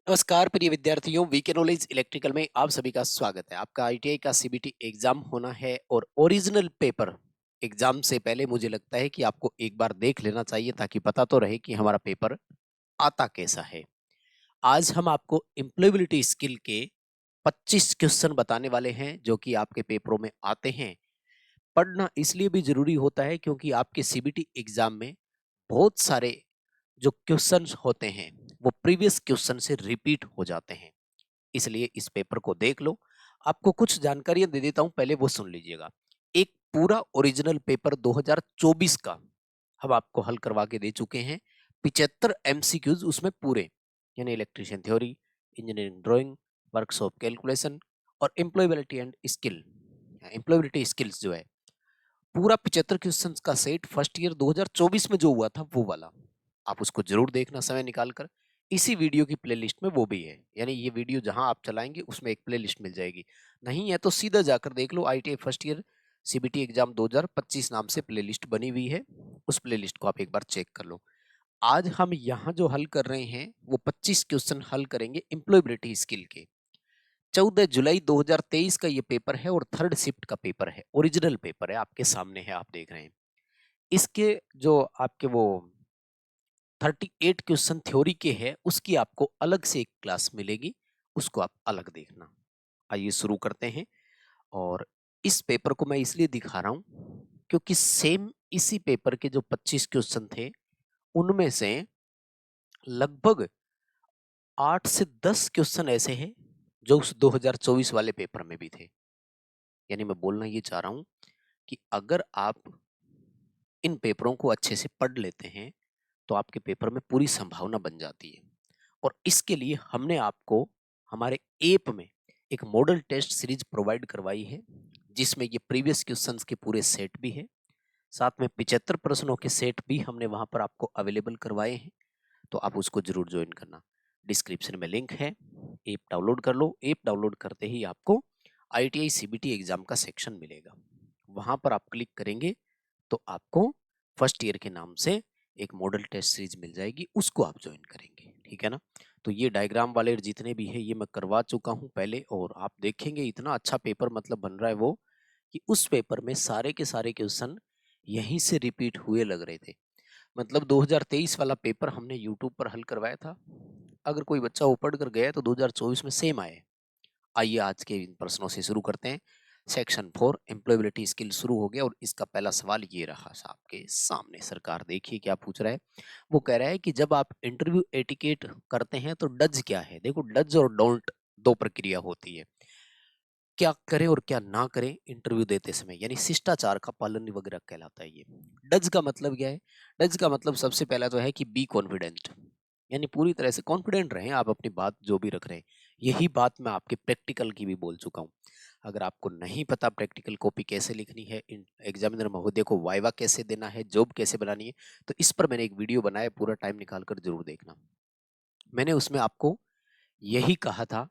नमस्कार प्रिय विद्यार्थियों, वीके नॉलेज इलेक्ट्रिकल में आप सभी का स्वागत है। आपका आईटीआई का सीबीटी एग्जाम होना है और ओरिजिनल पेपर एग्जाम से पहले मुझे लगता है कि आपको एक बार देख लेना चाहिए ताकि पता तो रहे कि हमारा पेपर आता कैसा है। आज हम आपको एम्प्लॉयबिलिटी स्किल के 25 क्वेश्चन बताने वाले हैं जो कि आपके पेपरों में आते हैं। पढ़ना इसलिए भी जरूरी होता है क्योंकि आपके सीबीटी एग्जाम में बहुत सारे जो क्वेश्चंस होते हैं वो प्रीवियस क्वेश्चन से रिपीट हो जाते हैं। इसलिए इस पेपर को देख लो। आपको कुछ जानकारियां दे देता हूं, पहले वो सुन लीजिएगा। एक पूरा ओरिजिनल पेपर 2024 का हम आपको हल करवा के दे चुके हैं। 75 एमसीक्यूज उसमें पूरे, यानी electrician theory, engineering drawing, workshop calculation और employability and skill, employability skills जो है पूरा 75 क्वेश्चन का सेट फर्स्ट ईयर 2024 में जो हुआ था वो वाला आप उसको जरूर देखना समय निकाल कर। इसी वीडियो की प्लेलिस्ट में वो भी है, यानी ये वीडियो जहां आप चलाएंगे उसमें एक प्लेलिस्ट मिल जाएगी। नहीं है तो सीधा जाकर देख लो, ITI first year CBT exam 2025 नाम से प्लेलिस्ट बनी हुई है। उस प्लेलिस्ट को आप एक बार चेक कर लो। आज हम यहाँ जो हल कर रहे हैं वो 25 क्वेश्चन हल करेंगे एम्प्लॉयबिलिटी स्किल के। 14 जुलाई 2023 का ये पेपर है और थर्ड शिफ्ट का पेपर है, ओरिजिनल पेपर है, आपके सामने है, आप देख रहे हैं। इसके जो आपके वो 38 क्वेश्चन थ्योरी के हैं उसकी आपको अलग से एक क्लास मिलेगी, उसको आप अलग देखना। आइए शुरू करते हैं। और इस पेपर को मैं इसलिए दिखा रहा हूं क्योंकि सेम इसी पेपर के जो 25 क्वेश्चन थे उनमें से लगभग 8 से 10 क्वेश्चन ऐसे हैं जो उस 2024 वाले पेपर में भी थे। यानी मैं बोलना ये चाह रहा हूं कि अगर आप इन पेपरों को अच्छे से पढ़ लेते हैं तो आपके पेपर में पूरी संभावना बन जाती है। और इसके लिए हमने आपको हमारे ऐप में एक मॉडल टेस्ट सीरीज प्रोवाइड करवाई है जिसमें ये प्रीवियस क्वेश्चंस के पूरे सेट भी है, साथ में 75 प्रश्नों के सेट भी हमने वहां पर आपको अवेलेबल करवाए हैं। तो आप उसको जरूर ज्वाइन करना। डिस्क्रिप्शन में लिंक है, ऐप डाउनलोड कर लो। ऐप डाउनलोड करते ही आपको आईटीआई सीबीटी एग्जाम का सेक्शन मिलेगा, वहां पर आप क्लिक करेंगे तो आपको फर्स्ट ईयर के नाम से एक मॉडल टेस्ट सीरीज मिल जाएगी, उसको आप ज्वाइन करेंगे, ठीक है ना। तो ये डायग्राम वाले जितने भी है ये मैं करवा चुका हूँ पहले, और आप देखेंगे इतना अच्छा पेपर मतलब बन रहा है वो कि उस पेपर में सारे के सारे क्वेश्चन यहीं से रिपीट हुए लग रहे थे। मतलब 2023 वाला पेपर हमने यूट्यूब पर हल करवाया था, अगर कोई बच्चा वो पढ़ कर गया तो 2024 में सेम आए। आइए आज के इन प्रश्नों से शुरू करते हैं। सेक्शन 4 एम्प्लॉयबिलिटी स्किल शुरू हो गया और इसका पहला सवाल ये रहा आपके सामने। सरकार देखिए क्या पूछ रहा है। वो कह रहा है कि जब आप इंटरव्यू एटिकेट करते हैं तो डज क्या है। देखो, डज और डोंट दो प्रक्रिया होती है, क्या करें और क्या ना करें इंटरव्यू देते समय, यानी शिष्टाचार का पालन वगैरह कहलाता है ये। डज का मतलब क्या है? डज का मतलब सबसे पहला तो है कि बी कॉन्फिडेंट, यानी पूरी तरह से कॉन्फिडेंट रहें आप अपनी बात जो भी रख रहे हैं। यही बात मैं आपके प्रैक्टिकल की भी बोल चुका हूँ। अगर आपको नहीं पता प्रैक्टिकल कॉपी कैसे लिखनी है, एग्जामिनर महोदय को वाइवा कैसे देना है, जॉब कैसे बनानी है, तो इस पर मैंने एक वीडियो बनाया, पूरा टाइम निकाल कर जरूर देखना। मैंने उसमें आपको यही कहा था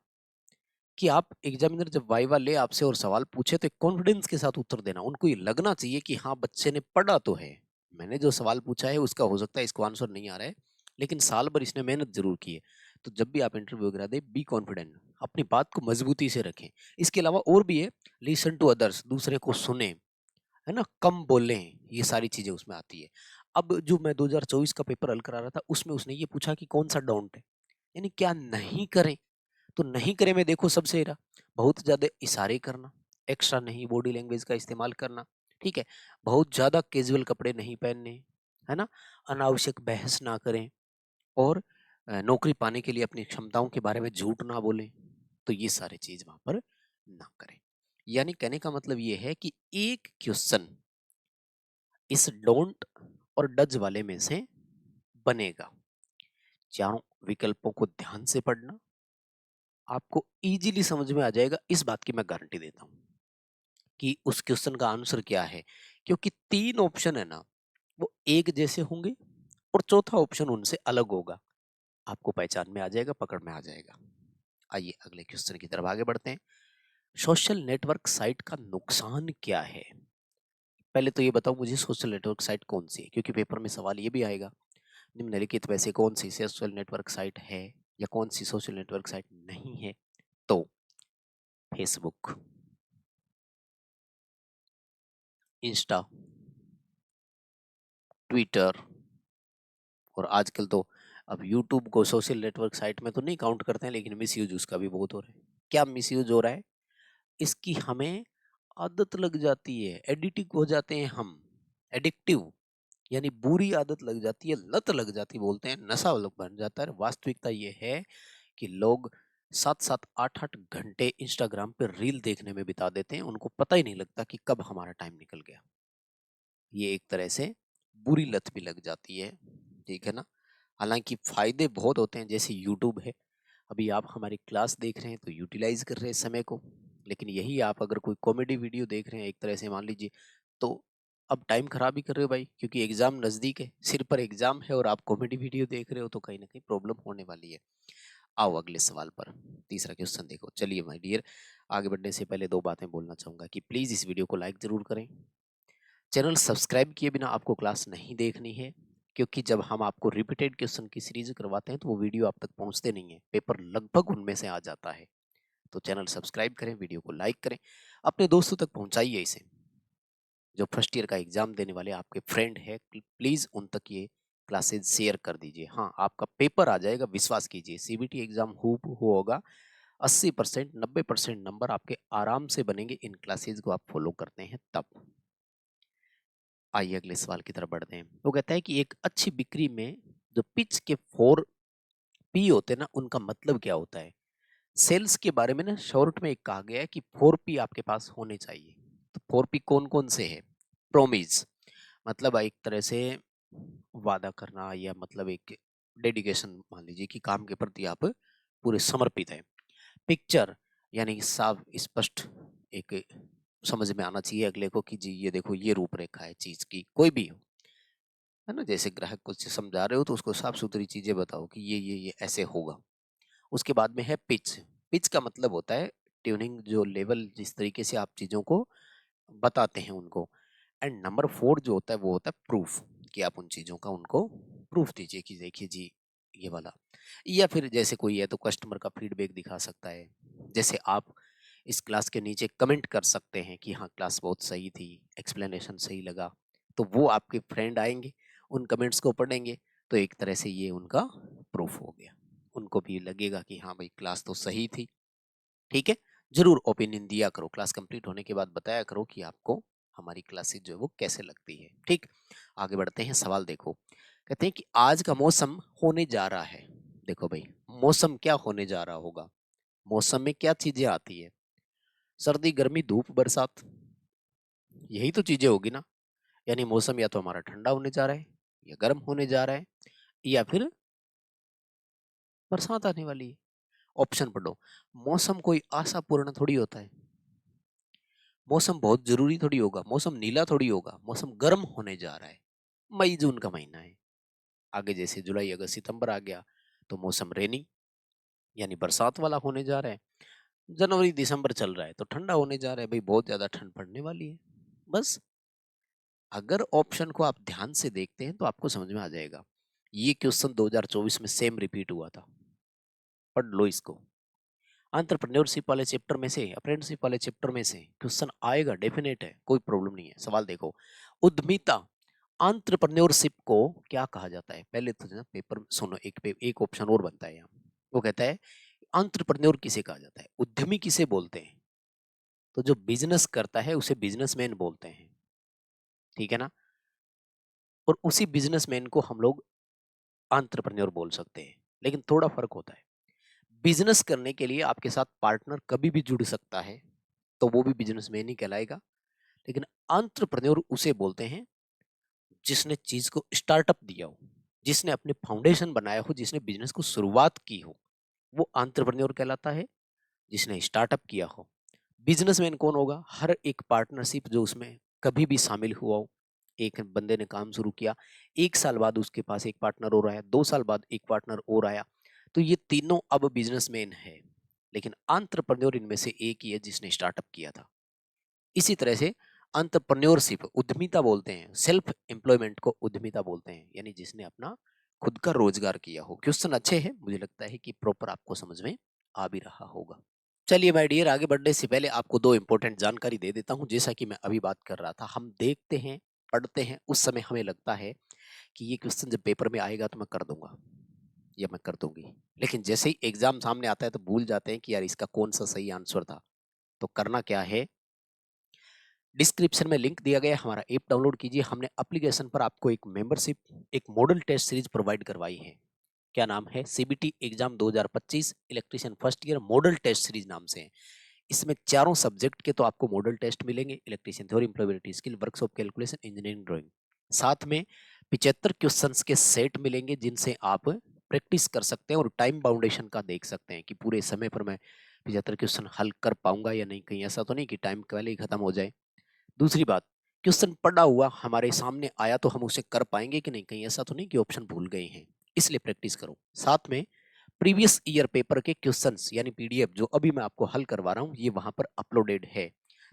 कि आप एग्जामिनर जब वाइवा ले आपसे और सवाल पूछे तो कॉन्फिडेंस के साथ उत्तर देना। उनको ये लगना चाहिए कि हाँ बच्चे ने पढ़ा तो है, मैंने जो सवाल पूछा है उसका हो सकता है इसको आंसर नहीं आ रहा है लेकिन साल भर इसने मेहनत जरूर की है। तो जब भी आप इंटरव्यू वगैरह दे, बी कॉन्फिडेंट, अपनी बात को मजबूती से रखें। इसके अलावा और भी है, लिसन टू अदर्स, दूसरे को सुने, है ना, कम बोलें, ये सारी चीजें उसमें आती है। अब जो मैं 2024 का पेपर हल करा रहा था उसमें उसने ये पूछा कि कौन सा डोंट है, यानी क्या नहीं करें। तो नहीं करे में देखो सबसे रहा, बहुत ज्यादा इशारे करना, एक्स्ट्रा नहीं बॉडी लैंग्वेज का इस्तेमाल करना, ठीक है, बहुत ज्यादा कैजुअल कपड़े नहीं पहनने, है ना, अनावश्यक बहस ना करें, और नौकरी पाने के लिए अपनी क्षमताओं के बारे में झूठ ना बोलें। तो ये सारी चीज वहां पर ना करें। यानी कहने का मतलब ये है कि एक क्वेश्चन इस डोंट और डज वाले में से बनेगा। चारों विकल्पों को ध्यान से पढ़ना, आपको इजीली समझ में आ जाएगा, इस बात की मैं गारंटी देता हूं कि उस क्वेश्चन का आंसर क्या है। क्योंकि तीन ऑप्शन है ना, वो एक जैसे होंगे और चौथा ऑप्शन उनसे अलग होगा। आपको पहचान में आ जाएगा, पकड़ में आ जाएगा। आइए अगले क्वेश्चन की तरफ आगे बढ़ते हैं। सोशल नेटवर्क साइट का नुकसान क्या है? पहले तो ये बताओ मुझे, सोशल नेटवर्क साइट कौन सी है, क्योंकि पेपर में सवाल ये भी आएगा, निम्नलिखित वैसे कौन सी सोशल नेटवर्क साइट है या कौन सी सोशल नेटवर्क साइट नहीं है, तो फेसबुक, इंस्टा, ट्विटर, और आजकल तो अब यूट्यूब को सोशल नेटवर्क साइट में तो नहीं काउंट करते हैं, लेकिन मिसयूज उसका भी बहुत हो रहा है। क्या मिसयूज हो रहा है? इसकी हमें आदत लग जाती है, एडिक्टिव हो जाते हैं हम। एडिक्टिव यानी बुरी आदत लग जाती है, लत लग जाती, बोलते हैं नशा लोग बन जाता है। वास्तविकता ये है कि लोग 7-7, 8-8 घंटे इंस्टाग्राम पे रील देखने में बिता देते हैं, उनको पता ही नहीं लगता कि कब हमारा टाइम निकल गया। ये एक तरह से बुरी लत भी लग जाती है, ठीक है ना। हालांकि फायदे बहुत होते हैं, जैसे यूट्यूब है, अभी आप हमारी क्लास देख रहे हैं तो यूटिलाइज कर रहे हैं समय को। लेकिन यही आप अगर कोई कॉमेडी वीडियो देख रहे हैं, एक तरह से मान लीजिए, तो अब टाइम खराब ही कर रहे हो भाई, क्योंकि एग्जाम नजदीक है, सिर पर एग्जाम है और आप कॉमेडी वीडियो देख रहे हो, तो कहीं ना कहीं प्रॉब्लम होने वाली है। आओ अगले सवाल पर, तीसरा क्वेश्चन देखो। चलिए माय डियर, आगे बढ़ने से पहले दो बातें बोलना चाहूंगा कि प्लीज इस वीडियो को लाइक जरूर करें। चैनल सब्सक्राइब किए बिना आपको क्लास नहीं देखनी है, क्योंकि जब हम आपको रिपीटेड क्वेश्चन की सीरीज करवाते हैं तो वो वीडियो आप तक पहुंचते नहीं है, पेपर लगभग उनमें से आ जाता है। तो चैनल सब्सक्राइब करें, वीडियो को लाइक करें, अपने दोस्तों तक पहुंचाइए इसे। जो फर्स्ट ईयर का एग्जाम देने वाले आपके फ्रेंड है, प्लीज उन तक ये क्लासेज शेयर कर दीजिए। हाँ, आपका पेपर आ जाएगा, विश्वास कीजिए। सीबीटी एग्जाम होगा, 80% 90% नंबर आपके आराम से बनेंगे, इन क्लासेज को आप फॉलो करते हैं तब। आइए अगले सवाल की तरफ बढ़ते हैं। वो कहता है कि एक अच्छी बिक्री में जो पिच के 4P होते हैं ना, उनका मतलब क्या होता है? सेल्स के बारे में ना शॉर्ट में एक कहा गया है कि 4P आपके पास होने चाहिए। तो 4P कौन कौन से है? प्रोमिस, मतलब एक तरह से वादा करना, या मतलब एक डेडिकेशन, मान लीजिए कि काम के प्रति आप पूरे समर्पित हैं। पिक्चर यानी कि साफ स्पष्ट, एक समझ में आना चाहिए अगले को कि जी ये देखो, ये रूपरेखा है चीज की, कोई भी हो, है ना। जैसे ग्राहक को समझा रहे हो तो उसको साफ सुथरी चीजें बताओ कि ये ऐसे होगा। उसके बाद में है पिच। पिच का मतलब होता है ट्यूनिंग, जो लेवल, जिस तरीके से आप चीजों को बताते हैं उनको। एंड नंबर 4 जो होता है वो होता है प्रूफ, कि आप उन चीजों का उनको प्रूफ दीजिए कि देखिए जी ये वाला। या फिर जैसे कोई है तो कस्टमर का फीडबैक दिखा सकता है। जैसे आप इस क्लास के नीचे कमेंट कर सकते हैं कि हाँ क्लास बहुत सही थी, एक्सप्लेनेशन सही लगा, तो वो आपके फ्रेंड आएंगे, उन कमेंट्स को पढ़ेंगे, तो एक तरह से ये उनका प्रूफ हो गया। उनको भी लगेगा कि हाँ भाई क्लास तो सही थी। ठीक है, जरूर ओपिनियन दिया करो, क्लास कंप्लीट होने के बाद बताया करो कि आपको हमारी क्लासेस जो है वो कैसे लगती है। ठीक, आगे बढ़ते हैं। सवाल देखो, कहते हैं कि आज का मौसम होने जा रहा है। देखो भाई, मौसम क्या होने जा रहा होगा? मौसम में क्या चीजें आती है? सर्दी, गर्मी, धूप, बरसात, यही तो चीजें होगी ना। यानी मौसम या तो हमारा ठंडा होने जा रहा है, या गर्म होने जा रहा है, या फिर बरसात आने वाली है। ऑप्शन पढ़ो। मौसम कोई आशापूर्ण थोड़ी होता है, मौसम बहुत जरूरी थोड़ी होगा, मौसम नीला थोड़ी होगा, मौसम गर्म होने जा रहा है। मई जून का महीना है, आगे जैसे जुलाई अगस्त सितंबर आ गया तो मौसम रेनी यानी बरसात वाला होने जा रहा है। जनवरी दिसंबर चल रहा है तो ठंडा होने जा रहा है, भाई बहुत ज्यादा ठंड पड़ने वाली है। बस, अगर ऑप्शन को आप ध्यान से देखते हैं तो आपको समझ में आ जाएगा। ये क्वेश्चन 2024 में सेम रिपीट हुआ था, पढ़ लो इसको। एंटरप्रेन्योरशिप वाले चैप्टर में से, अप्रेंटिसशिप वाले चैप्टर में से क्वेश्चन आएगा, डेफिनेट है, कोई प्रॉब्लम नहीं है। सवाल देखो, उद्यमिता, एंटरप्रेन्योरशिप को क्या कहा जाता है? पहले तो ना पेपर सुनो, एक ऑप्शन और बनता है यहाँ। वो कहता है एंटरप्रेन्योर किसे कहा जाता है, उद्यमी किसे बोलते हैं? तो जो बिजनेस करता है उसे बिजनेसमैन बोलते हैं, ठीक है ना। और उसी बिजनेसमैन को हम लोग एंटरप्रेन्योर बोल सकते हैं, लेकिन थोड़ा फर्क होता है। बिजनेस करने के लिए आपके साथ पार्टनर कभी भी जुड़ सकता है, तो वो भी बिजनेसमैन ही कहलाएगा। लेकिन एंटरप्रेन्योर उसे बोलते हैं जिसने चीज को स्टार्टअप दिया हो, जिसने अपने फाउंडेशन बनाया हो, जिसने बिजनेस को शुरुआत की हो, वो एंटरप्रेन्योर कहलाता है, जिसने स्टार्टअप किया हो। बिजनेसमैन कौन होगा? हर एक पार्टनरशिप जो उसमें कभी भी शामिल हुआ हो। एक बंदे ने काम शुरू किया, 1 साल बाद उसके पास एक पार्टनर और आया, 2 साल बाद एक पार्टनर और आया, तो ये तीनों अब बिजनेसमैन है। लेकिन एंटरप्रेन्योर इनमें से एक ही है जिसने स्टार्टअप किया था। इसी तरह से एंटरप्रेन्योरशिप उद्यमिता बोलते हैं, सेल्फ एम्प्लॉयमेंट को उद्यमिता बोलते हैं, यानी जिसने अपना खुद का रोजगार किया हो। क्वेश्चन अच्छे हैं, मुझे लगता है कि प्रॉपर आपको समझ में आ भी रहा होगा। चलिए माय डियर, आगे बढ़ने से पहले आपको दो इंपॉर्टेंट जानकारी दे देता हूं। जैसा कि मैं अभी बात कर रहा था, हम देखते हैं, पढ़ते हैं, उस समय हमें लगता है कि ये क्वेश्चन जब पेपर में आएगा तो मैं कर दूंगा या मैं कर दूंगी, लेकिन जैसे ही एग्जाम सामने आता है तो भूल जाते हैं कि यार इसका कौन सा सही आंसर था। तो करना क्या है, डिस्क्रिप्शन में लिंक दिया गया है, हमारा ऐप डाउनलोड कीजिए। हमने एप्लीकेशन पर आपको एक मेंबरशिप, एक मॉडल टेस्ट सीरीज प्रोवाइड करवाई है। क्या नाम है, CBT exam 2025 electrician first year model test series नाम से है। इसमें चारों सब्जेक्ट के तो आपको मॉडल टेस्ट मिलेंगे, electrician theory, employability skill, workshop calculation, engineering drawing. साथ में 75 क्वेश्चंस के सेट मिलेंगे जिनसे आप प्रैक्टिस कर सकते हैं और टाइम बाउंडेशन का देख सकते हैं कि पूरे समय पर मैं 75 क्वेश्चन हल कर पाऊंगा या नहीं। कहीं ऐसा तो नहीं कि टाइम पहले ही खत्म हो जाए। दूसरी बात, क्वेश्चन पढ़ा हुआ हमारे सामने आया तो हम उसे कर पाएंगे कि नहीं। कहीं ऐसा तो नहीं कि ऑप्शन भूल गए हैं, इसलिए प्रैक्टिस करो। साथ में प्रीवियस ईयर पेपर के क्वेश्चंस यानी पीडीएफ जो अभी मैं आपको हल करवा रहा हूँ, ये वहां पर अपलोडेड है,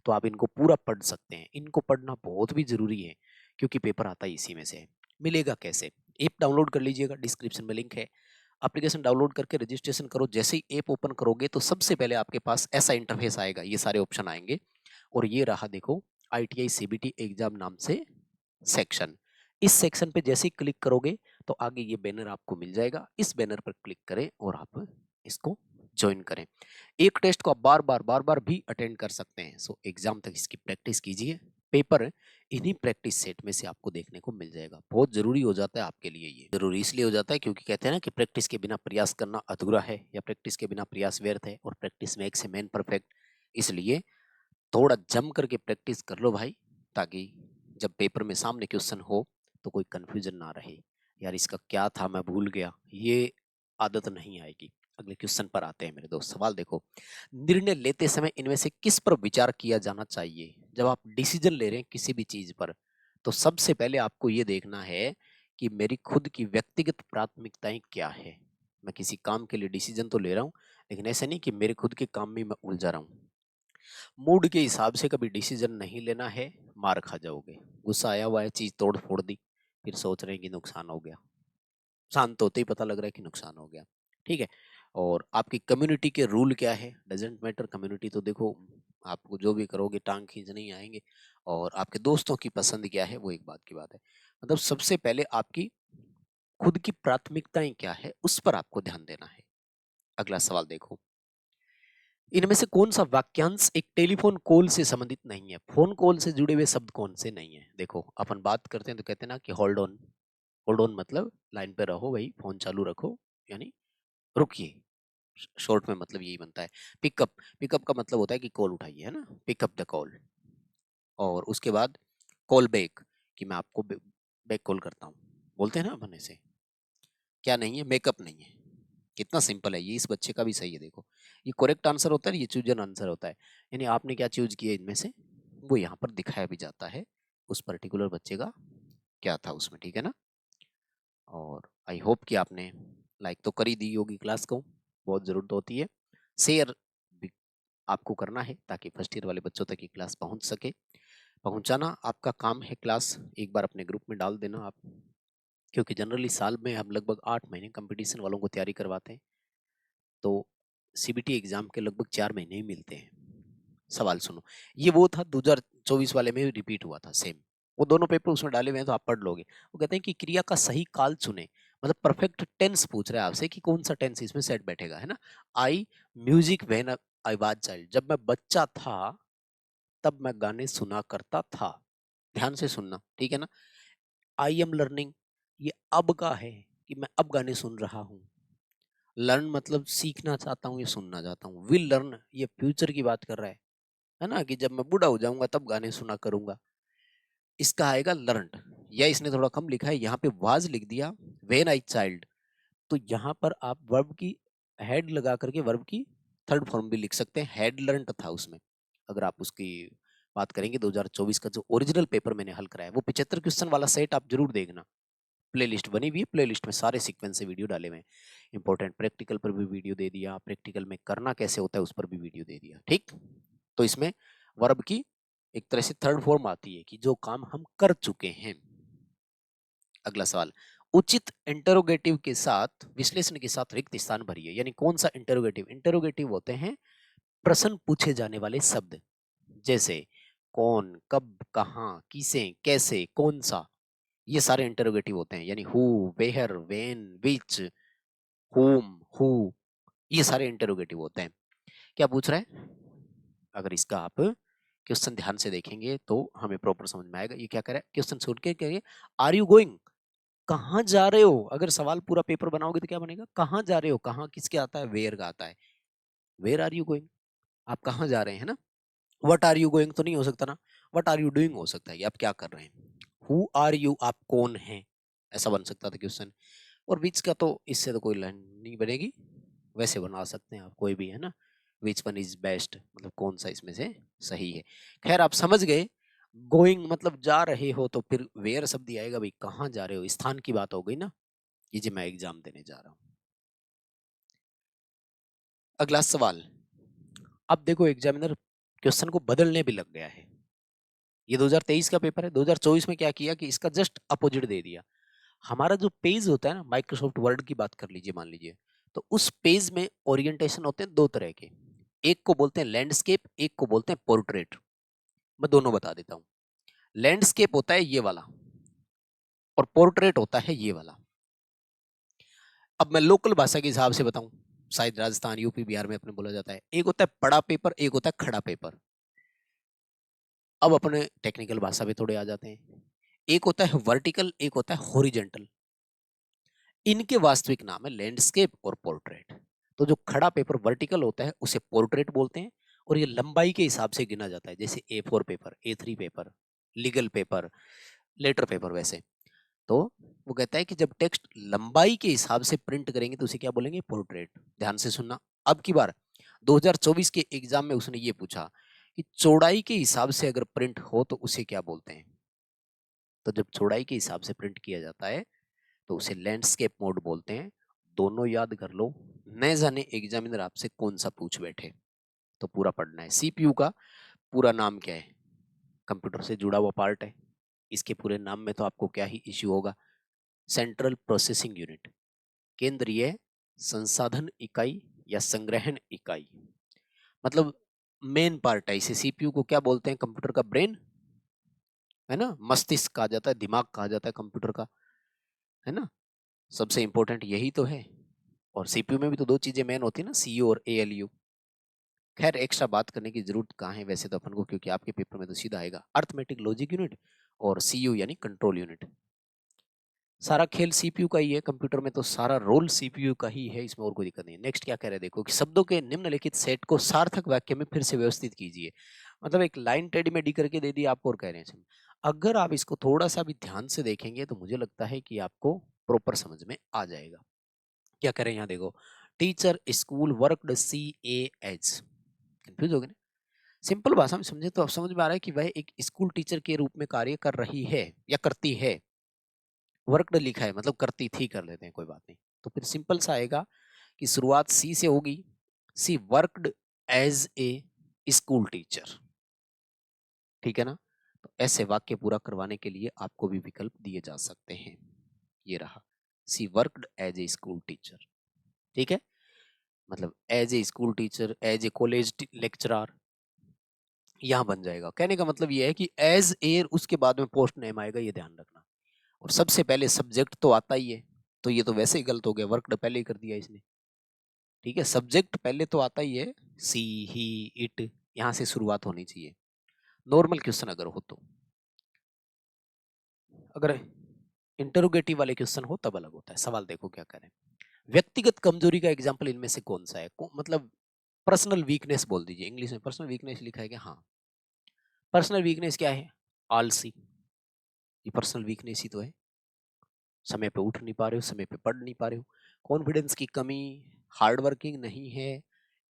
तो आप इनको पूरा पढ़ सकते हैं। इनको पढ़ना बहुत भी जरूरी है क्योंकि पेपर आता ही इसी में से है। मिलेगा कैसे, ऐप डाउनलोड कर लीजिएगा, डिस्क्रिप्शन में लिंक है। एप्लीकेशन डाउनलोड करके रजिस्ट्रेशन करो। जैसे ही ऐप ओपन करोगे तो सबसे पहले आपके पास ऐसा इंटरफेस आएगा, ये सारे ऑप्शन आएंगे और ये रहा देखो, आईटीआई सीबीटी एग्जाम नाम से सेक्शन। इस सेक्शन पे जैसे ही क्लिक करोगे तो आगे ये बैनर आपको मिल जाएगा। इस बैनर पर क्लिक करें और आप इसको ज्वाइन करें। एक टेस्ट को आप बार बार भी अटेंड कर सकते हैं। सो एग्जाम तक इसकी प्रैक्टिस कीजिए। पेपर इन्हीं प्रैक्टिस सेट में से आपको देखने को मिल जाएगा। बहुत जरूरी हो जाता है आपके लिए। ये जरूरी इसलिए हो जाता है क्योंकि कहते हैं ना कि प्रैक्टिस के बिना प्रयास करना अधूरा है या प्रैक्टिस के बिना प्रयास व्यर्थ है, और प्रैक्टिस में एक से मैन परफेक्ट। इसलिए थोड़ा जम करके प्रैक्टिस कर लो भाई, ताकि जब पेपर में सामने क्वेश्चन हो तो कोई कंफ्यूजन ना रहे, यार इसका क्या था मैं भूल गया, ये आदत नहीं आएगी। अगले क्वेश्चन पर आते हैं मेरे दोस्त। सवाल देखो, निर्णय लेते समय इनमें से किस पर विचार किया जाना चाहिए। जब आप डिसीजन ले रहे हैं किसी भी चीज पर, तो सबसे पहले आपको ये देखना है कि मेरी खुद की व्यक्तिगत प्राथमिकताएं क्या है। मैं किसी काम के लिए डिसीजन तो ले रहा हूँ, लेकिन ऐसे नहीं कि मेरे खुद के काम में मैं उलझा रहा हूँ। मूड के हिसाब से कभी डिसीजन नहीं लेना है, मार खा जाओगे। गुस्सा आया हुआ है, चीज तोड़ फोड़ दी, फिर सोच रहे हैं कि नुकसान हो गया, शांत होते ही पता लग रहा है कि नुकसान हो गया। ठीक है। और आपकी कम्युनिटी के रूल क्या है, डजेंट मैटर। कम्युनिटी तो देखो, आपको जो भी करोगे टांग खींचने ही आएंगे। और आपके दोस्तों की पसंद क्या है वो एक बात की बात है। मतलब सबसे पहले आपकी खुद की प्राथमिकताएं क्या है उस पर आपको ध्यान देना है। अगला सवाल देखो, इनमें से कौन सा वाक्यांश एक टेलीफोन कॉल से संबंधित नहीं है। फोन कॉल से जुड़े हुए शब्द कौन से नहीं है। देखो अपन बात करते हैं तो कहते हैं ना कि होल्ड ऑन। होल्ड ऑन मतलब लाइन पे रहो भाई, फोन चालू रखो, यानी रुकिए। शॉर्ट में मतलब यही बनता है। पिकअप, पिकअप का मतलब होता है कि कॉल उठाइए, है ना, पिकअप द कॉल। और उसके बाद कॉल बैक, कि मैं आपको बैक कॉल करता हूँ, बोलते हैं ना अपन ऐसे। क्या नहीं है, मेकअप नहीं है। कितना सिंपल है ये, इस बच्चे का भी सही है। देखो ये करेक्ट आंसर होता है, ये चूजन आंसर होता है। यानी आपने क्या चूज किया इनमें से, वो यहाँ पर दिखाया भी जाता है उस पर्टिकुलर बच्चे का क्या था उसमें। ठीक है ना। और आई होप कि आपने लाइक तो कर ही दी होगी क्लास को, बहुत जरूरत होती है। शेयर भी आपको करना है ताकि फर्स्ट ईयर वाले बच्चों तक ये क्लास पहुंच सके। पहुंचाना आपका काम है। क्लास एक बार अपने ग्रुप में डाल देना आप, क्योंकि जनरली साल में हम लगभग 8 महीने कंपटीशन वालों को तैयारी करवाते हैं, तो सीबीटी एग्जाम के लगभग 4 महीने ही मिलते हैं। सवाल सुनो, ये वो था 2024 वाले में रिपीट हुआ था सेम, वो दोनों पेपर उसमें डाले हुए हैं तो आप पढ़ लोगे। वो कहते हैं कि क्रिया का सही काल चुने, मतलब परफेक्ट टेंस पूछ रहा है आपसे कि कौन सा टेंस इसमें सेट बैठेगा, है ना। I music when I was child, जब मैं बच्चा था तब मैं गाने सुना करता था। ध्यान से सुनना, ठीक है ना। आई एम लर्निंग, ये अब का है कि मैं अब गाने सुन रहा हूँ। लर्न मतलब सीखना चाहता हूँ या सुनना चाहता हूँ। विल लर्न, ये फ्यूचर की बात कर रहा है ना, कि जब मैं बूढ़ा हो जाऊंगा तब गाने सुना करूंगा। इसका आएगा लर्नड, या इसने थोड़ा कम लिखा है, यहाँ पे वाज लिख दिया व्हेन आई चाइल्ड, तो यहाँ पर आप वर्ब की हेड लगा करके वर्ब की थर्ड फॉर्म भी लिख सकते हैं। हेड लर्नड था उसमें। अगर आप उसकी बात करेंगे 2024 का जो ओरिजिनल पेपर मैंने हल कराया, वो 75 क्वेश्चन वाला सेट आप जरूर देखना। प्लेलिस्ट बनी हुई है, प्लेलिस्ट में सारे सीक्वेंस से वीडियो डाले हुए हैं। इंपॉर्टेंट प्रैक्टिकल पर भी वीडियो दे दिया, प्रैक्टिकल में करना कैसे होता है उस पर भी वीडियो दे दिया। ठीक, तो इसमें वर्ब की एक तरह से थर्ड फॉर्म आती है कि जो काम हम कर चुके हैं। अगला सवाल, उचित इंटरोगेटिव के साथ विश्लेषण के साथ रिक्त स्थान भरिए। यानी कौन सा इंटरोगेटिव? इंटरोगेटिव होते हैं प्रश्न पूछे जाने वाले शब्द, जैसे कौन, कब, कहाँ, किसे, कैसे, कौन सा, ये सारे इंटरोगेटिव होते हैं। यानी who, where, when, which, whom, who, ये सारे इंटरोगेटिव होते हैं। क्या पूछ रहा है? अगर इसका आप क्वेश्चन ध्यान से देखेंगे तो हमें प्रॉपर समझ में आएगा। ये क्या कर रहा है? क्वेश्चन सुन के कहिए आर यू गोइंग, कहाँ जा रहे हो? अगर सवाल पूरा पेपर बनाओगे तो क्या बनेगा? कहाँ जा रहे हो? कहाँ किसके आता है? वेयर का आता है। वेयर आर यू गोइंग, आप कहाँ जा रहे हैं ना। व्हाट आर यू गोइंग तो नहीं हो सकता ना, व्हाट आर यू डूइंग हो सकता है, आप क्या कर रहे हैं। हु आर यू, आप कौन हैं, ऐसा बन सकता था क्वेश्चन। और विच का तो इससे तो कोई लाइन नहीं बनेगी, वैसे बना सकते हैं आप कोई भी, है ना। विच वन इज बेस्ट, मतलब कौन सा इसमें से सही है। खैर आप समझ गए। गोइंग मतलब जा रहे हो, तो फिर वेयर शब्द ही आएगा भाई, कहाँ जा रहे हो, स्थान की बात हो गई ना। ये जो मैं एग्जाम देने जा रहा हूँ। अगला सवाल। अब देखो एग्जामिनर क्वेश्चन को बदलने भी लग गया है। ये 2023 का पेपर है, 2024 में क्या किया कि इसका जस्ट अपोजिट दे दिया। हमारा जो पेज होता है ना, माइक्रोसॉफ्ट वर्ड की बात कर लीजिए, मान लीजिए, तो उस पेज में ओरिएंटेशन होते हैं दो तरह के। एक को बोलते हैं लैंडस्केप, एक को बोलते हैं पोर्ट्रेट। मैं दोनों बता देता हूं। लैंडस्केप होता है ये वाला, और पोर्ट्रेट होता है ये वाला। अब मैं लोकल भाषा के हिसाब से बताऊं, शायद राजस्थान, यूपी, बिहार में अपने बोला जाता है, एक होता है बड़ा पेपर, एक होता है खड़ा पेपर। अब अपने टेक्निकल भाषा पे थोड़े आ जाते हैं। एक होता है वर्टिकल, एक होता है हॉरिजेंटल। इनके वास्तविक नाम है लैंडस्केप और पोर्ट्रेट। तो जो खड़ा पेपर वर्टिकल होता है उसे पोर्ट्रेट बोलते हैं, और ये लंबाई के हिसाब से गिना जाता है, जैसे A4 paper, A3 paper, legal paper, letter paper. वैसे तो वो कहता है कि जब टेक्स्ट लंबाई के हिसाब से प्रिंट करेंगे तो उसे क्या बोलेंगे? पोर्ट्रेट। ध्यान से सुनना। अब की बार 2024 के एग्जाम में उसने ये पूछा कि चौड़ाई के हिसाब से अगर प्रिंट हो तो उसे क्या बोलते हैं। तो जब चौड़ाई के हिसाब से प्रिंट किया जाता है तो उसे लैंडस्केप मोड बोलते हैं। दोनों याद कर लो, न जाने एग्जामिनर आपसे कौन सा पूछ बैठे। तो पूरा पढ़ना है। सीपीयू का पूरा नाम क्या है? कंप्यूटर से जुड़ा हुआ पार्ट है। इसके पूरे नाम में तो आपको क्या ही इश्यू होगा? सेंट्रल प्रोसेसिंग यूनिट, केंद्रीय संसाधन इकाई या संग्रहण इकाई। मतलब मेन पार्ट है। इसे सीपीयू को क्या बोलते हैं? कंप्यूटर का ब्रेन, है ना। मस्तिष्क कहा जाता है, दिमाग कहा जाता है कंप्यूटर का, है ना। सबसे इंपॉर्टेंट यही तो है। और सीपीयू में भी तो दो चीजें मेन होती है ना, सीयू और एएलयू। खैर एक्स्ट्रा बात करने की जरूरत कहाँ है वैसे तो अपन को, क्योंकि आपके पेपर में तो सीधा आएगा अर्थमेटिक लॉजिक यूनिट और सीयू यानी कंट्रोल यूनिट। सारा खेल सीपीयू का ही है, कंप्यूटर में तो सारा रोल सीपीयू का ही है, इसमें और कोई दिक्कत नहीं। नेक्स्ट क्या कह रहे हैं देखो कि शब्दों के निम्नलिखित सेट को सार्थक वाक्य में फिर से व्यवस्थित कीजिए। मतलब एक लाइन टेढ़ी मेढ़ी करके दे दी आपको और कह रहे हैं। अगर आप इसको थोड़ा सा भी ध्यान से देखेंगे तो मुझे लगता है कि आपको प्रॉपर समझ में आ जाएगा। क्या करें यहाँ देखो, teacher school worked C A H. Confuse हो गए ना। सिंपल भाषा में समझे तो अब समझ में आ रहा है कि वह एक स्कूल टीचर के रूप में कार्य कर रही है या करती है। वर्कड लिखा है मतलब करती थी, कर लेते हैं कोई बात नहीं। तो फिर सिंपल सा आएगा कि शुरुआत सी से होगी। She worked as a school teacher, ठीक है ना। तो ऐसे वाक्य पूरा करवाने के लिए आपको भी विकल्प दिए जा सकते हैं। ये रहा, she worked as a school teacher, ठीक है। मतलब as a school teacher, as a college lecturer, यहाँ बन जाएगा। कहने का मतलब ये है कि एज ए उसके बाद में पोस्ट नेम आएगा, ये ध्यान रखना। और सबसे पहले सब्जेक्ट तो आता ही है, तो ये तो वैसे ही गलत हो गया, वर्कड पहले ही कर दिया इसने, ठीक है। सब्जेक्ट पहले तो आता ही है, सी, ही, इट, यहाँ से शुरुआत होनी चाहिए नॉर्मल क्वेश्चन अगर हो तो। अगर इंटरोगेटिव वाले क्वेश्चन हो तब अलग होता है। सवाल देखो क्या करें। व्यक्तिगत कमजोरी का एग्जाम्पल इनमें से कौन सा है? मतलब पर्सनल वीकनेस बोल दीजिए, इंग्लिश में पर्सनल वीकनेस लिखा है क्या? हाँ। पर्सनल वीकनेस क्या है? आलसी, ये पर्सनल वीकनेस ही तो है। समय पे उठ नहीं पा रहे हो, समय पे पढ़ नहीं पा रहे हो, कॉन्फिडेंस की कमी, हार्ड वर्किंग नहीं है,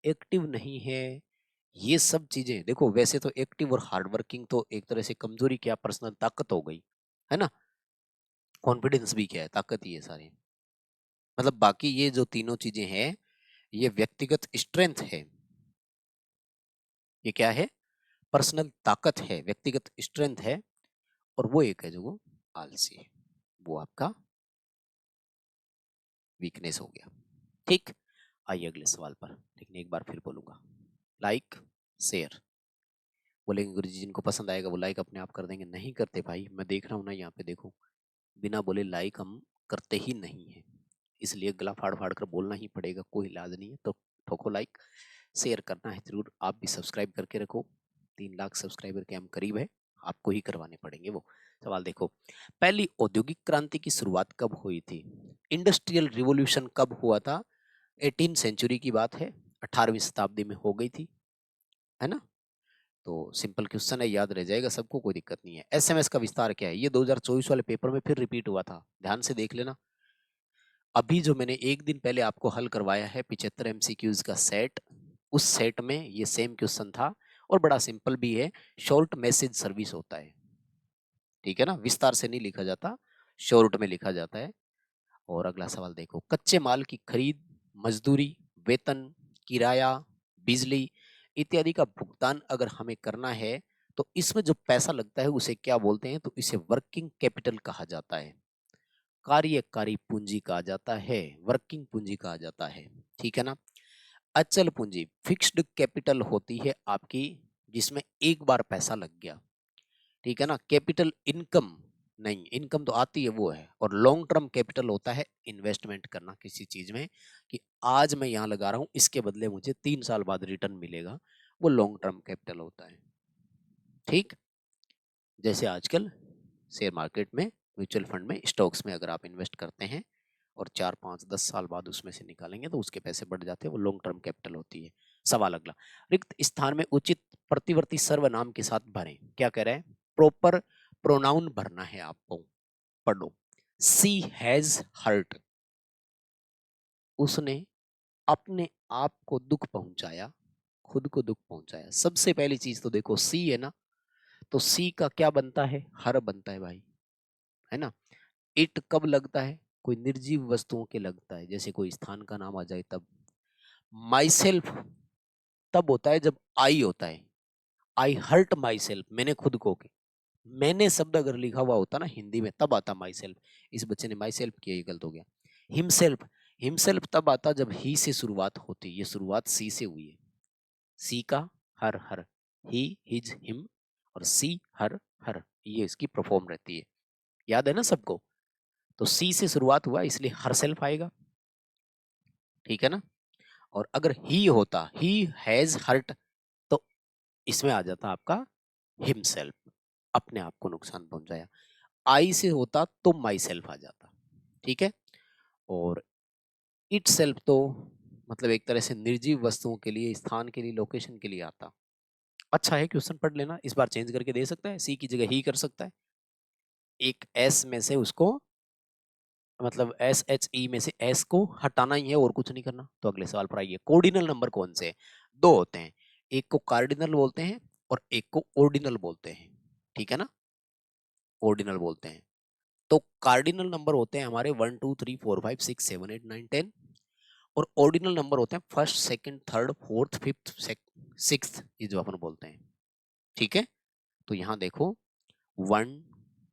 एक्टिव नहीं है, ये सब चीजें देखो। वैसे तो एक्टिव और हार्ड वर्किंग तो एक तरह से कमजोरी क्या, पर्सनल ताकत हो गई, है ना। कॉन्फिडेंस भी क्या है, ताकत ही है सारी। मतलब बाकी ये जो तीनों चीजें हैं ये व्यक्तिगत स्ट्रेंथ है। ये क्या है? पर्सनल ताकत है, व्यक्तिगत स्ट्रेंथ है। और वो एक है जो वो आलसी है, वो आपका वीकनेस हो गया। ठीक, आइए अगले सवाल पर, लेकिन एक बार फिर बोलूंगा, लाइक शेयर। बोलेंगे गुरु जी जिनको पसंद आएगा वो लाइक अपने आप कर देंगे, नहीं करते भाई, मैं देख रहा हूँ ना यहाँ पे, देखो बिना बोले लाइक हम करते ही नहीं है, इसलिए गला फाड़ फाड़ कर बोलना ही पड़ेगा, कोई इलाज नहीं है। तो ठोको लाइक, शेयर करना है जरूर, आप भी सब्सक्राइब करके रखो, 3 लाख सब्सक्राइबर के हम करीब है, आपको ही करवाने पड़ेंगे वो। सवाल देखो, पहली औद्योगिक क्रांति की शुरुआत कब हुई थी? इंडस्ट्रियल रिवॉल्यूशन कब हुआ था? 18 सेंचुरी की बात है, 18वीं शताब्दी में हो गई थी, है ना? तो सिंपल क्वेश्चन है, याद रह जाएगा सबको, कोई दिक्कत नहीं है। एसएमएस का विस्तार क्या है? ये 2024 वाले पेपर में फिर रिपीट हुआ था, ध्यान से देख लेना। अभी जो मैंने एक दिन पहले आपको हल करवाया है 75 एमसीक्यूज का सेट, उस सेट में ये सेम क्वेश्चन था, और बड़ा सिंपल भी है, शॉर्ट मैसेज सर्विस होता है, ठीक है ना, विस्तार से नहीं लिखा जाता, शॉर्ट में लिखा जाता है। और अगला सवाल देखो, कच्चे माल की खरीद, मजदूरी, वेतन, किराया, बिजली इत्यादि का भुगतान अगर हमें करना है, तो इसमें जो पैसा लगता है उसे क्या बोलते हैं? तो इसे वर्किंग कैपिटल कहा जाता है, कार्यकारी पूंजी कहा जाता है, वर्किंग पूंजी कहा जाता है, ठीक है ना। अचल पूंजी, फिक्स्ड कैपिटल होती है आपकी, जिसमें एक बार पैसा लग गया, ठीक है ना। कैपिटल इनकम नहीं, इनकम तो आती है वो है। और लॉन्ग टर्म कैपिटल होता है इन्वेस्टमेंट करना किसी चीज में, कि आज मैं यहाँ लगा रहा हूँ, इसके बदले मुझे 3 साल बाद रिटर्न मिलेगा, वो लॉन्ग टर्म कैपिटल होता है, ठीक। जैसे आजकल शेयर मार्केट में, म्यूचुअल फंड में, स्टॉक्स में अगर आप इन्वेस्ट करते हैं और 4 5 10 साल बाद उसमें से निकालेंगे तो उसके पैसे बढ़ जाते हैं, वो लॉन्ग टर्म कैपिटल होती है। सवाल अगला, रिक्त स्थान में उचित प्रतिवर्ती सर्वनाम के साथ भरें। क्या कह रहे हैं? प्रॉपर प्रोनाउन भरना है आपको, पढ़ो। सी हैज हर्ट, उसने अपने आप को दुख पहुंचाया, खुद को दुख पहुंचाया। सबसे पहली चीज तो देखो सी है ना, तो सी का क्या बनता है? हर बनता है भाई, है ना। इट कब लगता है? कोई निर्जीव वस्तुओं के लगता है, जैसे कोई स्थान का नाम आ जाए तब। माई सेल्फ तब होता है जब आई होता है, आई हर्ट माई सेल्फ, मैंने खुद को के, मैंने शब्द अगर लिखा हुआ होता ना हिंदी में तब आता माई सेल्फ, इस बच्चे ने माई सेल्फ किया, ये गलत हो गया। हिमसेल्फ, हिमसेल्फ तब आता जब ही से शुरुआत होती, ये शुरुआत सी से हुई है, सी का हर हर, ही हिज हिम, और सी हर हर, ये इसकी परफॉर्म रहती है, याद है ना सबको। तो सी से शुरुआत हुआ इसलिए हर सेल्फ आएगा, ठीक है ना। और अगर ही होता, ही हैज हर्ट, तो इसमें आ जाता आपका हिमसेल्फ, अपने आप को नुकसान पहुंचाया। आई से होता तो माई सेल्फ आ जाता, ठीक है। और इट सेल्फ तो मतलब एक तरह से निर्जीव वस्तुओं के लिए, स्थान के लिए, लोकेशन के लिए आता। अच्छा है, क्वेश्चन पढ़ लेना, इस बार चेंज करके दे सकता है, सी की जगह ही कर सकता है, एक एस में से उसको, मतलब एस एच ई में से एस को हटाना ही है और कुछ नहीं करना। तो अगले सवाल पर आइए, कोऑर्डिनल नंबर कौन से? दो होते हैं, एक को कार्डिनल बोलते हैं और एक को ऑर्डिनल बोलते हैं, ठीक है ना, ऑर्डिनल बोलते हैं। तो कार्डिनल नंबर होते हैं हमारे 1 2 3 4 5 6 7 8 9 10, और ऑर्डिनल नंबर होते हैं first, second, third, fourth, fifth, sixth, ये जो अपन बोलते हैं, ठीक है। तो यहाँ देखो 1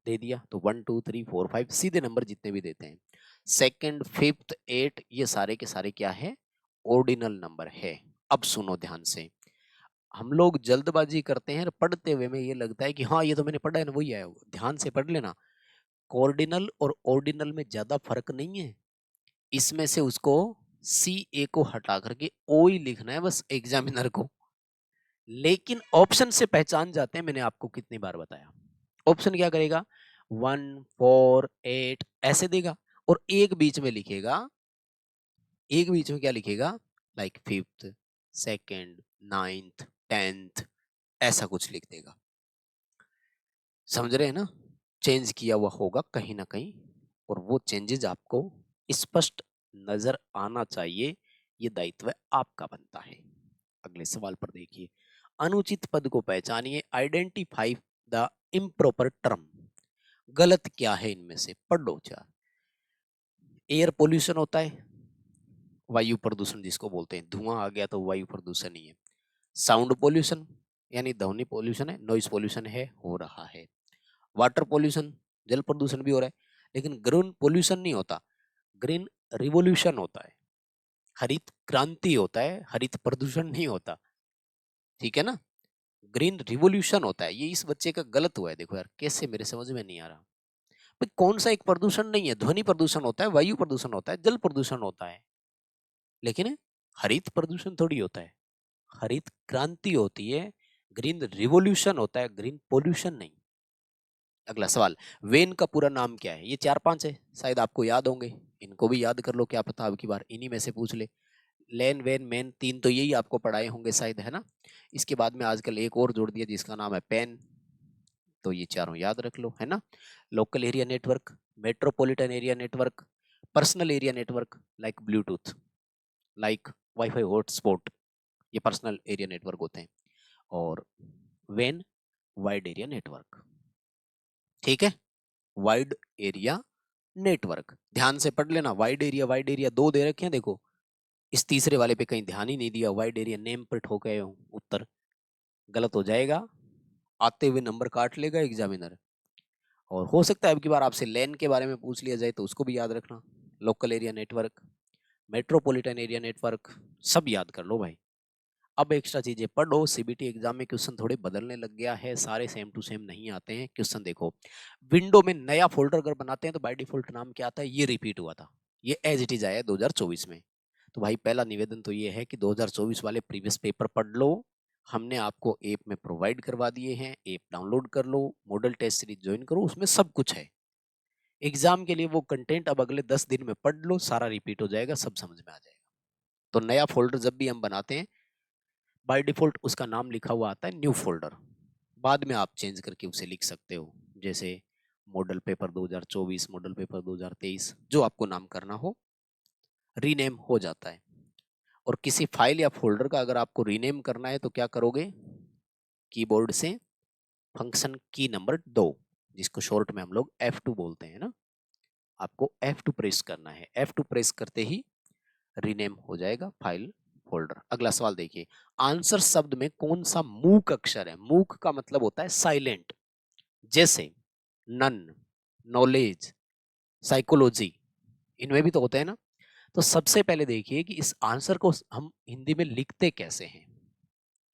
दे दिया, तो 1 2 3 4 5 सीधे नंबर जितने भी देते हैं, सेकंड, फिफ्थ, एट, ये सारे के सारे क्या है? ऑर्डिनल नंबर है। अब सुनो ध्यान से, हम लोग जल्दबाजी करते हैं, पढ़ते हुए में ये लगता है कि हाँ ये तो मैंने पढ़ा है ना, वही आया होगा, ध्यान से पढ़ लेना। कॉर्डिनल और ऑर्डिनल में ज्यादा फर्क नहीं है, इसमें से उसको सी ए को हटा करके ओ ही लिखना है बस एग्जामिनर को, लेकिन ऑप्शन से पहचान जाते हैं, मैंने आपको कितनी बार बताया। ऑप्शन क्या करेगा? 1 4 8 ऐसे देगा, और एक बीच में लिखेगा, एक बीच में क्या लिखेगा? Like fifth, second, ninth, tenth, ऐसा कुछ लिख देगा, समझ रहे हैं ना। चेंज किया हुआ होगा कहीं ना कहीं, और वो चेंजेस आपको स्पष्ट नजर आना चाहिए, ये दायित्व आपका बनता है। अगले सवाल पर देखिए, अनुचित पद को पहचानिए, आइडेंटिफाई द इम्प्रॉपर टर्म। गलत क्या है इनमें से? पढ़ लो चार। एयर पोल्यूशन होता है, वायु प्रदूषण जिसको बोलते हैं, धुआं आ गया तो वायु प्रदूषण ही है। साउंड पोल्यूशन यानी ध्वनि पोल्यूशन है, नॉइज पोल्यूशन है, हो रहा है। वाटर पोल्यूशन, जल प्रदूषण भी हो रहा है, लेकिन ग्रीन पोल्यूशन नहीं होता। ग्रीन रिवोल्यूशन होता है, हरित क्रांति होता है, हरित प्रदूषण नहीं होता, ठीक है ना। ग्रीन रिवोल्यूशन होता है। ये इस बच्चे का गलत हुआ है, देखो यार कैसे, मेरे समझ में नहीं आ रहा भाई। कौन सा एक प्रदूषण नहीं है, ध्वनि प्रदूषण होता है, वायु प्रदूषण होता है, जल प्रदूषण होता है, लेकिन हरित प्रदूषण थोड़ी होता है। हरित क्रांति होती है, ग्रीन रिवोल्यूशन होता है, ग्रीन पोल्यूशन नहीं। अगला सवाल, वेन का पूरा नाम क्या है? ये 4-5 है, शायद आपको याद होंगे, इनको भी याद कर लो, क्या पता अब की बार इन्हीं में से पूछ ले। लेन वेन मेन, 3 तो यही आपको पढ़ाए होंगे शायद, है ना। इसके बाद में आजकल एक और जोड़ दिया जिसका नाम है पेन, तो ये चारों याद रख लो, है ना। Local area network, metropolitan area network, personal area network like Bluetooth, like wifi hotspot, ये पर्सनल एरिया नेटवर्क होते हैं। और वेन, वाइड एरिया नेटवर्क, ठीक है, वाइड एरिया नेटवर्क। ध्यान से पढ़ लेना, वाइड एरिया 2 दे रखे हैं, देखो इस तीसरे वाले पे कहीं ध्यान ही नहीं दिया, वाइड एरिया नेम पर ठोक गए हो, उत्तर गलत हो जाएगा, आते हुए नंबर काट लेगा एग्जामिनर। और हो सकता है अब की बार आपसे लैन के बारे में पूछ लिया जाए, तो उसको भी याद रखना, local area network, metropolitan area network, सब याद कर लो भाई। अब एक्स्ट्रा चीजें पढ़ो, सीबीटी एग्जाम में क्वेश्चन थोड़े बदलने लग गया है, सारे सेम टू सेम नहीं आते हैं क्वेश्चन। देखो, विंडो में नया फोल्डर अगर बनाते हैं तो बाय डिफॉल्ट नाम क्या आता है, ये रिपीट हुआ था, ये एज इट इज आया 2024 में। तो भाई पहला निवेदन तो ये है कि 2024 वाले प्रीवियस पेपर पढ़ लो, हमने आपको ऐप में प्रोवाइड करवा दिए हैं, ऐप डाउनलोड कर लो, मॉडल टेस्ट सीरीज ज्वाइन करो, उसमें सब कुछ है। एग्जाम के लिए वो कंटेंट अब अगले 10 दिन में पढ़ लो, सारा रिपीट हो जाएगा, सब समझ में आ जाएगा। तो नया फोल्डर जब भी हम बनाते हैं, बाय डिफॉल्ट उसका नाम लिखा हुआ आता है न्यू फोल्डर, बाद में आप चेंज करके उसे लिख सकते हो, जैसे मॉडल पेपर 2024, मॉडल पेपर 2023, जो आपको नाम करना हो, रीनेम हो जाता है। और किसी फाइल या फोल्डर का अगर आपको रीनेम करना है तो क्या करोगे, कीबोर्ड से फंक्शन की नंबर 2, जिसको शॉर्ट में हम लोग F2 बोलते हैं ना, आपको F2 प्रेस करना है, F2 प्रेस करते ही रीनेम हो जाएगा फाइल फोल्डर। अगला सवाल देखिए, आंसर शब्द में कौन सा मूक अक्षर है? मूक का मतलब होता है साइलेंट, जैसे नन, नॉलेज, साइकोलॉजी, इनमें भी तो होते हैं ना। तो सबसे पहले देखिए कि इस आंसर को हम हिंदी में लिखते कैसे हैं,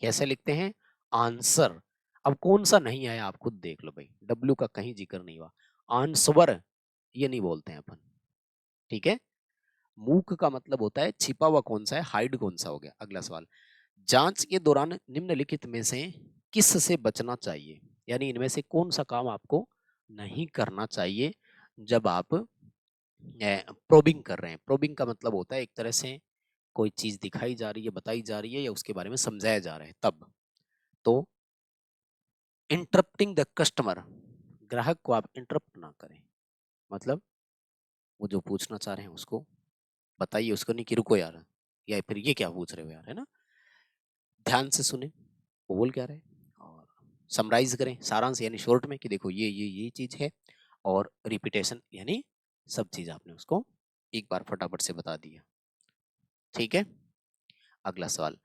कैसे लिखते हैं आंसर। अब कौन सा नहीं आया आप खुद देख लो भाई, डब्ल्यू का कहीं जिक्र नहीं हुआ, आंसवर ये नहीं बोलते हैं अपन, ठीक है। मूक का मतलब होता है छिपा हुआ कौन सा है, हाइड कौन सा हो गया। अगला सवाल, जांच के दौरान निम्नलिखित में से किस से बचना चाहिए, यानी इनमें से कौन सा काम आपको नहीं करना चाहिए जब आप प्रोबिंग कर रहे हैं। प्रोबिंग का मतलब होता है एक तरह से कोई चीज दिखाई जा रही है, बताई जा रही है, या उसके बारे में समझाया जा रहा है तब। तो इंटरप्टिंग द कस्टमर, ग्राहक को आप इंटरप्ट ना करें, मतलब वो जो पूछना चाह रहे हैं उसको बताइए, उसको नहीं कि रुको यार, या फिर ये क्या पूछ रहे हो यार, है ना। ध्यान से सुने वो बोल क्या रहे हैं, और समराइज करें, सारांश यानी शॉर्ट में कि देखो ये चीज है, और रिपीटेशन यानी सब चीज आपने उसको एक बार फटाफट से बता दिया, ठीक है। अगला सवाल,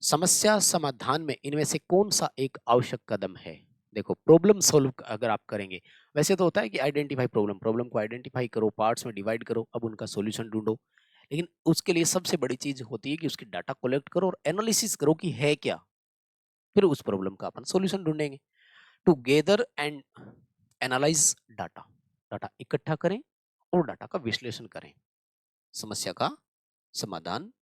समस्या समाधान में इनमें से कौन सा एक आवश्यक कदम है? देखो, प्रॉब्लम सॉल्व अगर आप करेंगे, वैसे तो होता है कि आइडेंटिफाई प्रॉब्लम, प्रॉब्लम को आइडेंटिफाई करो, पार्ट्स में डिवाइड करो, अब उनका सॉल्यूशन ढूंढो, लेकिन उसके लिए सबसे बड़ी चीज होती है कि उसकी डाटा कलेक्ट करो और एनालिसिस करो कि है क्या, फिर उस प्रॉब्लम का अपन सॉल्यूशन ढूंढेंगे। Together and analyse data, data इकट्ठा करें और डाटा का विश्लेषण करें, समस्या का समाधान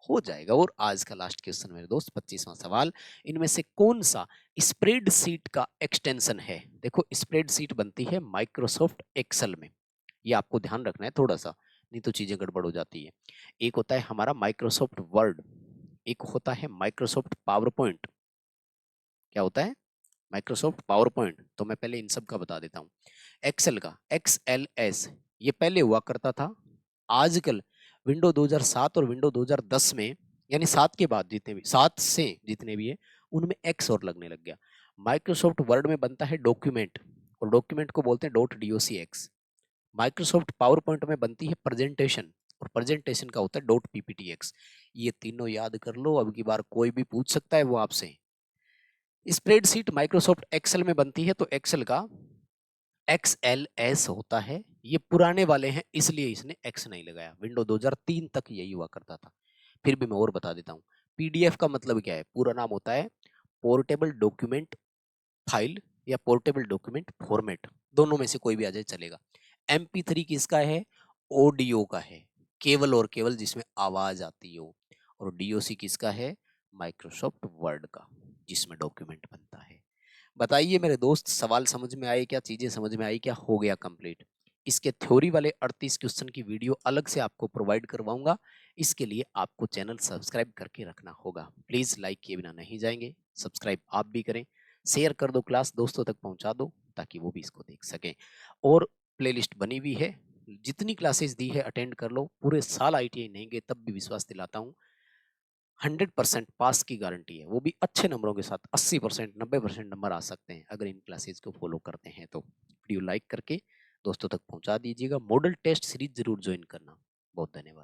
हो जाएगा। और आज का लास्ट क्वेश्चन मेरे दोस्त, 25वां सवाल, इनमें से कौन सा स्प्रेडशीट का एक्सटेंशन है? देखो, स्प्रेडशीट बनती है माइक्रोसॉफ्ट एक्सेल में, ये आपको ध्यान रखना है थोड़ा सा, नहीं तो चीजें गड़बड़ हो जाती है। एक होता है हमारा माइक्रोसॉफ्ट वर्ड, एक होता है माइक्रोसॉफ्ट पावर पॉइंट। क्या होता है? Microsoft power point. तो मैं पहले इन सब का बता देता हूँ। एक्सेल का XLS, ये पहले हुआ करता था, आजकल विंडो 2007 और विंडो 2010 में, यानी 7 के बाद जितने भी, 7 से जितने भी है उनमें एक्स और लगने लग गया। माइक्रोसॉफ्ट वर्ड में बनता है डॉक्यूमेंट, और डॉक्यूमेंट को बोलते हैं .docx। माइक्रोसॉफ्ट पावर पॉइंट में बनती है प्रेजेंटेशन, और प्रेजेंटेशन का होता है .pptx। ये तीनों याद कर लो, अब की बार कोई भी पूछ सकता है वो आपसे। स्प्रेडशीट माइक्रोसॉफ्ट एक्सेल में बनती है, तो एक्सेल का XLS होता है, ये पुराने वाले हैं इसलिए इसने एक्स नहीं लगाया। विंडो 2003 तक यही हुआ करता था। फिर भी मैं और बता देता हूँ। पीडीएफ का मतलब क्या है? पूरा नाम होता है पोर्टेबल डॉक्यूमेंट फाइल या पोर्टेबल डॉक्यूमेंट फॉर्मेट, दोनों में से कोई भी आ जाए चलेगा। MP3 किसका है? ऑडियो का है, केवल और केवल जिसमें आवाज आती हो। और DOC किसका है? माइक्रोसॉफ्ट वर्ड का, जिसमें डॉक्यूमेंट बनता है। बताइए मेरे दोस्त, सवाल समझ में आए क्या? चीजें समझ में आई क्या? हो गया कंप्लीट। इसके थ्योरी वाले 38 क्वेश्चन की वीडियो अलग से आपको प्रोवाइड करवाऊंगा। इसके लिए आपको चैनल सब्सक्राइब करके रखना होगा। प्लीज लाइक किए बिना नहीं जाएंगे, सब्सक्राइब आप भी करें, शेयर कर दो, क्लास दोस्तों तक पहुंचा दो ताकि वो भी इसको देख सकें। और प्लेलिस्ट बनी हुई है, जितनी क्लासेस दी है अटेंड कर लो। पूरे साल ITI नहीं गए तब भी विश्वास दिलाता हूँ 100% पास की गारंटी है, वो भी अच्छे नंबरों के साथ। 80% 90% नंबर आ सकते हैं अगर इन क्लासेस को फॉलो करते हैं तो। वीडियो लाइक करके दोस्तों तक पहुंचा दीजिएगा। मॉडल टेस्ट सीरीज जरूर ज्वाइन करना। बहुत धन्यवाद।